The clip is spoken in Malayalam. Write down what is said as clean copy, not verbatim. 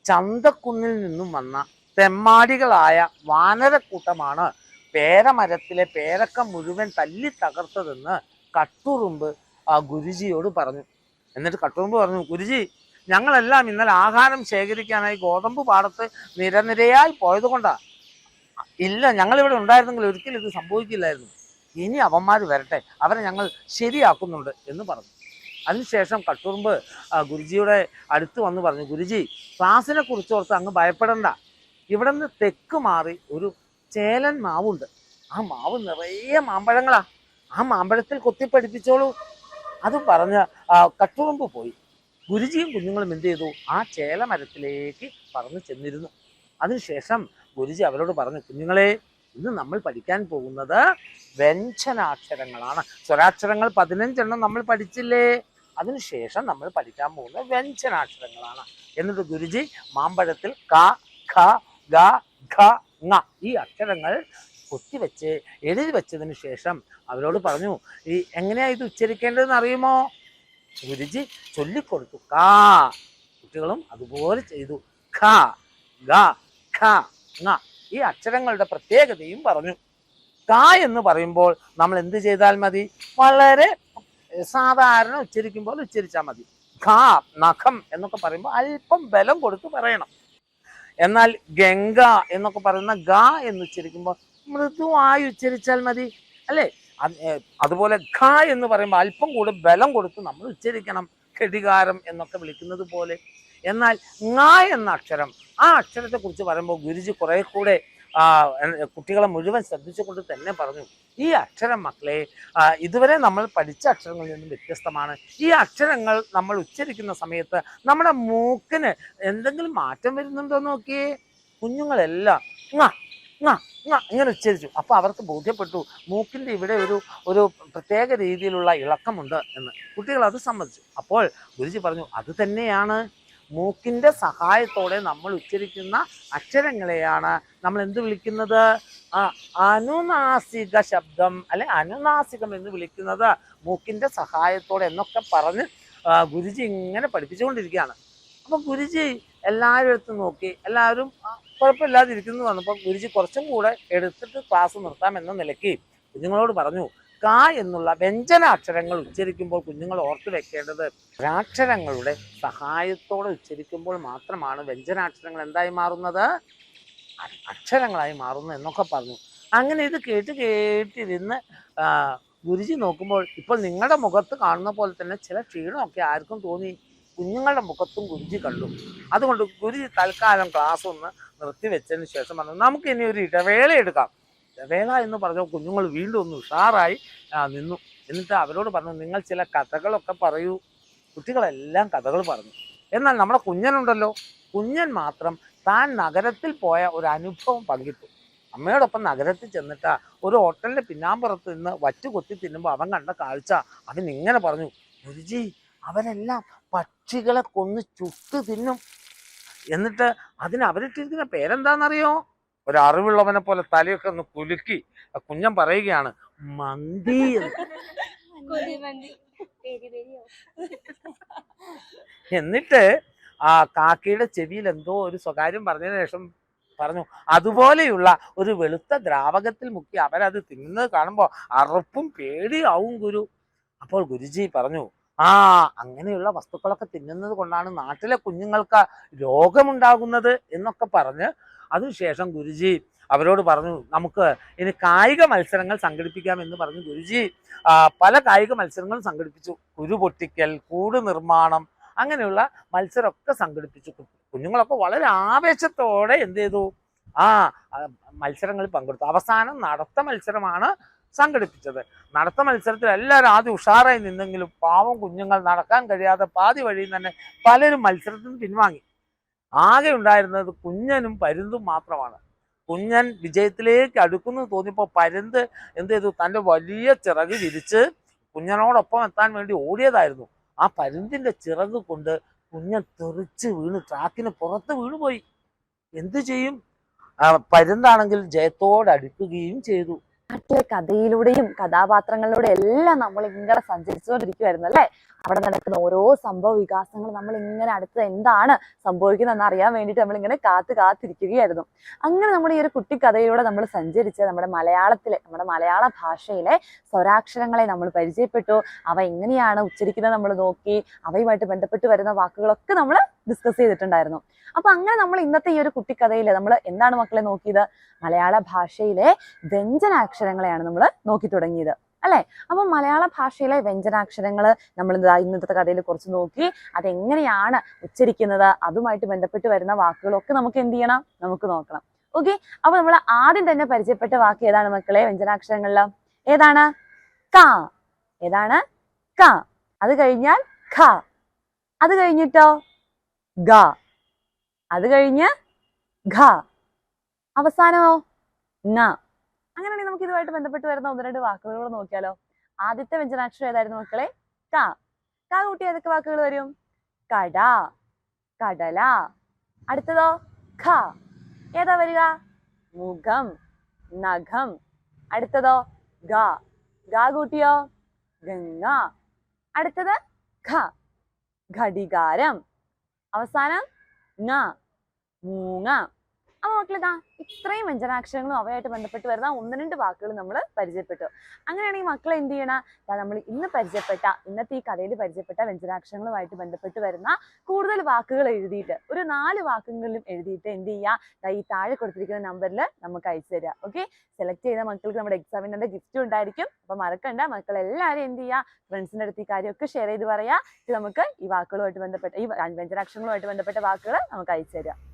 ചന്തക്കുന്നിൽ നിന്നും വന്ന തെമ്മാടികളായ വാനരക്കൂട്ടമാണ് പേരമരത്തിലെ പേരക്ക മുഴുവൻ തല്ലി തകർത്തതെന്ന് കട്ടുറുമ്പ് ഗുരുജിയോട് പറഞ്ഞു. എന്നിട്ട് കട്ടുറുമ്പ് പറഞ്ഞു, ഗുരുജി, ഞങ്ങളെല്ലാം ഇന്നലെ ആഹാരം ശേഖരിക്കാനായി ഗോതമ്പ് പാടത്ത് നിരനിരയായി പോയത് കൊണ്ടാ. ഇല്ല, ഞങ്ങളിവിടെ ഉണ്ടായിരുന്നെങ്കിൽ ഒരിക്കലും ഇത് സംഭവിക്കില്ലായിരുന്നു. ഇനി അവന്മാർ വരട്ടെ, അവരെ ഞങ്ങൾ ശരിയാക്കുന്നുണ്ട് എന്ന് പറഞ്ഞു. അതിനുശേഷം കട്ടുറുമ്പ് ഗുരുജിയുടെ അടുത്ത് വന്ന് പറഞ്ഞു, ഗുരുജി, ക്ലാസ്സിനെ കുറിച്ചോർത്ത് അങ്ങ് ഭയപ്പെടണ്ട. ഇവിടെ നിന്ന് തെക്ക് മാറി ഒരു ചേലൻ മാവുണ്ട്. ആ മാവ് നിറയെ മാമ്പഴങ്ങളാ. ആ മാമ്പഴത്തിൽ കൊത്തിപ്പഠിപ്പിച്ചോളൂ. അത് പറഞ്ഞ് കട്ടുറുമ്പ് പോയി. ഗുരുജിയും കുഞ്ഞുങ്ങളും എന്ത് ചെയ്തു? ആ ചേലമരത്തിലേക്ക് പറന്ന് ചെന്നിരുന്നു. അതിനുശേഷം ഗുരുജി അവരോട് പറഞ്ഞു, കുഞ്ഞുങ്ങളെ, ഇന്ന് നമ്മൾ പഠിക്കാൻ പോകുന്നത് വ്യഞ്ജനാക്ഷരങ്ങളാണ്. സ്വരാക്ഷരങ്ങൾ 15 നമ്മൾ പഠിച്ചില്ലേ? അതിനുശേഷം നമ്മൾ പഠിക്കാൻ പോകുന്നത് വ്യഞ്ജനാക്ഷരങ്ങളാണ്. എന്നിട്ട് ഗുരുജി മാമ്പഴത്തിൽ ക, ഖ, ഗ, ഘ, ങ ഈ അക്ഷരങ്ങൾ കൊത്തിവെച്ച് എഴുതി വെച്ചതിന് ശേഷം അവരോട് പറഞ്ഞു, ഈ എങ്ങനെയാ ഇത് ഉച്ചരിക്കേണ്ടതെന്ന് അറിയുമോ? ഗുരുജി ചൊല്ലിക്കൊടുത്തു. കാ. കുട്ടികളും അതുപോലെ ചെയ്തു. ഖ, ഗ, ഘ, ങ ഈ അക്ഷരങ്ങളുടെ പ്രത്യേകതയും പറഞ്ഞു. ക എന്ന് പറയുമ്പോൾ നമ്മൾ എന്ത് ചെയ്താൽ മതി? വളരെ സാധാരണ ഉച്ചരിക്കുമ്പോൾ ഉച്ചരിച്ചാൽ മതി. ഖ, നഖം എന്നൊക്കെ പറയുമ്പോൾ അല്പം ബലം കൊടുത്ത് പറയണം. എന്നാൽ ഗംഗ എന്നൊക്കെ പറയുന്ന ഗ എന്ന് ഉച്ചരിക്കുമ്പോൾ മൃദുവായി ഉച്ചരിച്ചാൽ മതി, അല്ലേ? അതുപോലെ ഖ എന്ന് പറയുമ്പോൾ അല്പം കൂടെ ബലം കൊടുത്ത് നമ്മൾ ഉച്ചരിക്കണം, ഘടികാരം എന്നൊക്കെ വിളിക്കുന്നത് പോലെ. എന്നാൽ ങ എന്ന അക്ഷരം, ആ അക്ഷരത്തെ കുറിച്ച് പറയുമ്പോൾ ഗുരുജി കുറെ കൂടെ കുട്ടികളെ മുഴുവൻ ശ്രദ്ധിച്ചുകൊണ്ട് തന്നെ പറഞ്ഞു, ഈ അക്ഷരം മക്കളെ ഇതുവരെ നമ്മൾ പഠിച്ച അക്ഷരങ്ങളിൽ നിന്നും വ്യത്യസ്തമാണ്. ഈ അക്ഷരങ്ങൾ നമ്മൾ ഉച്ചരിക്കുന്ന സമയത്ത് നമ്മുടെ മൂക്കിന് എന്തെങ്കിലും മാറ്റം വരുന്നുണ്ടോ നോക്കിയേ. കുഞ്ഞുങ്ങളെല്ലാം ങ ങ ങ ഇങ്ങനെ ഉച്ചരിച്ചു. അപ്പോൾ അവർക്ക് ബോധ്യപ്പെട്ടു മൂക്കിൻ്റെ ഇവിടെ ഒരു പ്രത്യേക രീതിയിലുള്ള ഇളക്കമുണ്ട് എന്ന്. കുട്ടികൾ അത് സമ്മതിച്ചു. അപ്പോൾ ഗുരുജി പറഞ്ഞു, അത് തന്നെയാണ് മൂക്കിൻ്റെ സഹായത്തോടെ നമ്മൾ ഉച്ചരിക്കുന്ന അക്ഷരങ്ങളെയാണ് നമ്മൾ എന്ത് വിളിക്കുന്നത്? അനുനാസിക ശബ്ദം, അല്ലെ അനുനാസികം എന്ന് വിളിക്കുന്നത് മൂക്കിൻ്റെ സഹായത്തോടെ എന്നൊക്കെ പറഞ്ഞ് ഗുരുജി ഇങ്ങനെ പഠിപ്പിച്ചുകൊണ്ടിരിക്കുകയാണ്. അപ്പം ഗുരുജി എല്ലാവരും എടുത്ത് നോക്കി, എല്ലാവരും കുഴപ്പമില്ലാതിരിക്കുന്നു വന്നപ്പോൾ ഗുരുജി കുറച്ചും കൂടെ എടുത്തിട്ട് ക്ലാസ് നിർത്താമെന്ന നിലയ്ക്ക് കുഞ്ഞുങ്ങളോട് പറഞ്ഞു, ക എന്നുള്ള വ്യഞ്ജനാക്ഷരങ്ങൾ ഉച്ചരിക്കുമ്പോൾ കുഞ്ഞുങ്ങൾ ഓർത്തു വെക്കേണ്ടത് അക്ഷരങ്ങളുടെ സഹായത്തോടെ ഉച്ചരിക്കുമ്പോൾ മാത്രമാണ് വ്യഞ്ജനാക്ഷരങ്ങൾ എന്തായി മാറുന്നത്? അക്ഷരങ്ങളായി മാറുന്നു എന്നൊക്കെ പറഞ്ഞു. അങ്ങനെ ഇത് കേട്ടിരുന്ന് ഗുരുജി നോക്കുമ്പോൾ ഇപ്പോൾ നിങ്ങളുടെ മുഖത്ത് കാണുന്ന പോലെ തന്നെ ചില ക്ഷീണമൊക്കെ ആർക്കും തോന്നി. കുഞ്ഞുങ്ങളുടെ മുഖത്തും ഗുരുജി കണ്ടു. അതുകൊണ്ട് ഗുരുജി തൽക്കാലം ക്ലാസ് ഒന്ന് നിർത്തിവെച്ചതിന് ശേഷം പറഞ്ഞു, നമുക്ക് ഇനി ഒരു ഇടവേള എടുക്കാം. ഇടവേള എന്ന് പറഞ്ഞപ്പോൾ കുഞ്ഞുങ്ങൾ വീണ്ടും ഒന്ന് ഉഷാറായി നിന്നു. എന്നിട്ട് അവരോട് പറഞ്ഞു, നിങ്ങൾ ചില കഥകളൊക്കെ പറയൂ. കുട്ടികളെല്ലാം കഥകൾ പറഞ്ഞു. എന്നാൽ നമ്മുടെ കുഞ്ഞനുണ്ടല്ലോ, കുഞ്ഞൻ മാത്രം താൻ നഗരത്തിൽ പോയ ഒരു അനുഭവം പങ്കിട്ടു. അമ്മയോടൊപ്പം നഗരത്തിൽ ചെന്നിട്ട് ഒരു ഹോട്ടലിൻ്റെ പിന്നാമ്പുറത്ത് നിന്ന് വറ്റ് കൊത്തി തിന്നുമ്പോൾ അവൻ കണ്ട കാഴ്ച അവൻ ഇങ്ങനെ പറഞ്ഞു, ഗുരുജി, അവരെല്ലാം പക്ഷികളെ കൊന്ന് ചുട്ട് തിന്നും. എന്നിട്ട് അവരിട്ടിരിക്കുന്ന പേരെന്താണെന്നറിയോ? ഒരു അറിവുള്ളവനെ പോലെ തലയൊക്കെ ഒന്ന് കുലുക്കി കുഞ്ഞൻ പറയുകയാണ്, മന്തി. എന്നിട്ട് കാക്കയുടെ ചെവിയിൽ എന്തോ ഒരു സ്വകാര്യം പറഞ്ഞതിന് ശേഷം പറഞ്ഞു, അതുപോലെയുള്ള ഒരു വെളുത്ത ദ്രാവകത്തിൽ മുക്കി അവരത് തിന്നുന്നത് കാണുമ്പോൾ അറപ്പും പേടിയാവും ഗുരു. അപ്പോൾ ഗുരുജി പറഞ്ഞു, അങ്ങനെയുള്ള വസ്തുക്കളൊക്കെ തിന്നുന്നത് കൊണ്ടാണ് നാട്ടിലെ കുഞ്ഞുങ്ങൾക്ക് രോഗമുണ്ടാകുന്നത് എന്നൊക്കെ പറഞ്ഞ് അതിനുശേഷം ഗുരുജി അവരോട് പറഞ്ഞു, നമുക്ക് ഇനി കായിക മത്സരങ്ങൾ സംഘടിപ്പിക്കാം എന്ന് പറഞ്ഞു. ഗുരുജി പല കായിക മത്സരങ്ങളും സംഘടിപ്പിച്ചു. കുരു പൊട്ടിക്കൽ, കൂട് നിർമ്മാണം, അങ്ങനെയുള്ള മത്സരമൊക്കെ സംഘടിപ്പിച്ചു. കുഞ്ഞുങ്ങളൊക്കെ വളരെ ആവേശത്തോടെ എന്ത് ചെയ്തു? മത്സരങ്ങളിൽ പങ്കെടുത്തു. അവസാനം നടത്ത മത്സരമാണ് സംഘടിപ്പിച്ചത്. നടത്ത മത്സരത്തിൽ എല്ലാവരും ആദ്യം ഉഷാറായി നിന്നെങ്കിലും പാവം കുഞ്ഞുങ്ങൾ നടക്കാൻ കഴിയാതെ പാതി വഴിയിൽ തന്നെ പലരും മത്സരത്തിൽ നിന്ന് പിൻവാങ്ങി. ആകെ ഉണ്ടായിരുന്നത് കുഞ്ഞനും പരുന്തും മാത്രമാണ്. കുഞ്ഞൻ വിജയത്തിലേക്ക് അടുക്കുന്നു തോന്നിയപ്പോൾ പരുന്ത് എന്ത് ചെയ്തു? തൻ്റെ വലിയ ചിറക് വിരിച്ച് കുഞ്ഞനോടൊപ്പം എത്താൻ വേണ്ടി ഓടിയതായിരുന്നു. ആ പരുന്തിൻ്റെ ചിറക് കൊണ്ട് കുഞ്ഞൻ തെറിച്ച് വീണ് ട്രാക്കിന് പുറത്ത് വീണുപോയി. എന്തു ചെയ്യും? പരുന്താണെങ്കിൽ ജയത്തോടെ അടുക്കുകയും ചെയ്തു. നാട്ടിലെ കഥയിലൂടെയും കഥാപാത്രങ്ങളിലൂടെയും എല്ലാം നമ്മൾ ഇങ്ങനെ സഞ്ചരിച്ചുകൊണ്ടിരിക്കുവായിരുന്നു അല്ലേ. അവിടെ നടക്കുന്ന ഓരോ സംഭവ വികാസങ്ങൾ നമ്മൾ ഇങ്ങനെ അടുത്ത് എന്താണ് സംഭവിക്കുന്നതെന്ന് അറിയാൻ വേണ്ടിയിട്ട് നമ്മൾ ഇങ്ങനെ കാത്തിരിക്കുകയായിരുന്നു. അങ്ങനെ നമ്മൾ ഈ ഒരു കുട്ടിക്കഥയിലൂടെ നമ്മൾ സഞ്ചരിച്ച് നമ്മുടെ മലയാള ഭാഷയിലെ സ്വരാക്ഷരങ്ങളെ നമ്മൾ പരിചയപ്പെട്ടു. അവ എങ്ങനെയാണ് ഉച്ചരിക്കുന്നത് നമ്മൾ നോക്കി. അവയുമായിട്ട് ബന്ധപ്പെട്ട് വരുന്ന വാക്കുകളൊക്കെ നമ്മൾ ഡിസ്കസ് ചെയ്തിട്ടുണ്ടായിരുന്നു. അപ്പൊ അങ്ങനെ നമ്മൾ ഇന്നത്തെ ഈ ഒരു കുട്ടിക്കഥയിൽ നമ്മൾ എന്താണ് മക്കളെ നോക്കിയത്? മലയാള ഭാഷയിലെ വ്യഞ്ജനാക്ഷരങ്ങളെയാണ് നമ്മൾ നോക്കി തുടങ്ങിയത് അല്ലെ. അപ്പൊ മലയാള ഭാഷയിലെ വ്യഞ്ജനാക്ഷരങ്ങൾ നമ്മൾ ഇന്നത്തെ കഥയിൽ കുറച്ച് നോക്കി. അതെങ്ങനെയാണ് ഉച്ചരിക്കുന്നത്, അതുമായിട്ട് ബന്ധപ്പെട്ട് വരുന്ന വാക്കുകളൊക്കെ നമുക്ക് എന്ത് ചെയ്യണം, നമുക്ക് നോക്കണം. ഓക്കെ, അപ്പൊ നമ്മൾ ആദ്യം തന്നെ പരിചയപ്പെട്ട വാക്ക് ഏതാണ് മക്കളെ? വ്യഞ്ജനാക്ഷരങ്ങളിൽ ഏതാണ്? ക. ഏതാണ്? ക. അത് കഴിഞ്ഞാൽ ഖ. അത് കഴിഞ്ഞിട്ടോ ഗ. അത് കഴിഞ്ഞ് ഘ. അവസാനമോ ങ. അങ്ങനെയാണെങ്കിൽ നമുക്ക് ഇതുമായിട്ട് ബന്ധപ്പെട്ട് വരുന്ന ഒന്ന് രണ്ട് വാക്കുകൾ നോക്കിയാലോ. ആദ്യത്തെ വ്യഞ്ജനാക്ഷരം ഏതായിരുന്നു മക്കളെ? ക. ക കൂട്ടി ഏതൊക്കെ വാക്കുകൾ വരും? കട, കടല. അടുത്തതോ ഖ. ഏതാ വരിക? മുഖം, നഖം. അടുത്തതോ ഗ. ഗ കൂട്ടിയോ? ഗംഗ. അടുത്തത് ഖ. ഘടികാരം. അവസാനം ങ. മൂങ്ങ. അപ്പൊ മക്കളിതാ ഇത്രയും വ്യഞ്ജനാക്ഷരങ്ങളും അവയായിട്ട് ബന്ധപ്പെട്ട് വരുന്ന ഒന്ന് രണ്ട് വാക്കുകൾ നമ്മൾ പരിചയപ്പെട്ടു. അങ്ങനെയാണെങ്കിൽ മക്കൾ എന്ത് ചെയ്യണം? നമ്മൾ ഇന്നത്തെ ഈ കഥയിൽ പരിചയപ്പെട്ട വ്യഞ്ജനാക്ഷരങ്ങളുമായിട്ട് ബന്ധപ്പെട്ട് വരുന്ന കൂടുതൽ വാക്കുകൾ എഴുതിയിട്ട് ഒരു 4 വാക്കുകളിലും എഴുതിയിട്ട് എന്ത് ചെയ്യുക? ഈ താഴെ കൊടുത്തിരിക്കുന്ന നമ്പറിൽ നമുക്ക് അയച്ചു തരിക. ഓക്കെ, സെലക്ട് ചെയ്ത മക്കൾക്ക് നമ്മുടെ എക്സാമിൻ്റെ ഗിഫ്റ്റ് ഉണ്ടായിരിക്കും. അപ്പൊ മറക്കണ്ട, മക്കൾ എല്ലാവരും എന്ത് ചെയ്യുക? ഫ്രണ്ട്സിന്റെ അടുത്ത് ഈ കാര്യമൊക്കെ ഷെയർ ചെയ്ത് പറയാ. നമുക്ക് ഈ വാക്കുകളുമായിട്ട് ബന്ധപ്പെട്ട ഈ വ്യഞ്ജനാക്ഷരങ്ങളുമായിട്ട് ബന്ധപ്പെട്ട വാക്കുകൾ നമുക്ക് അയച്ചു തരിക.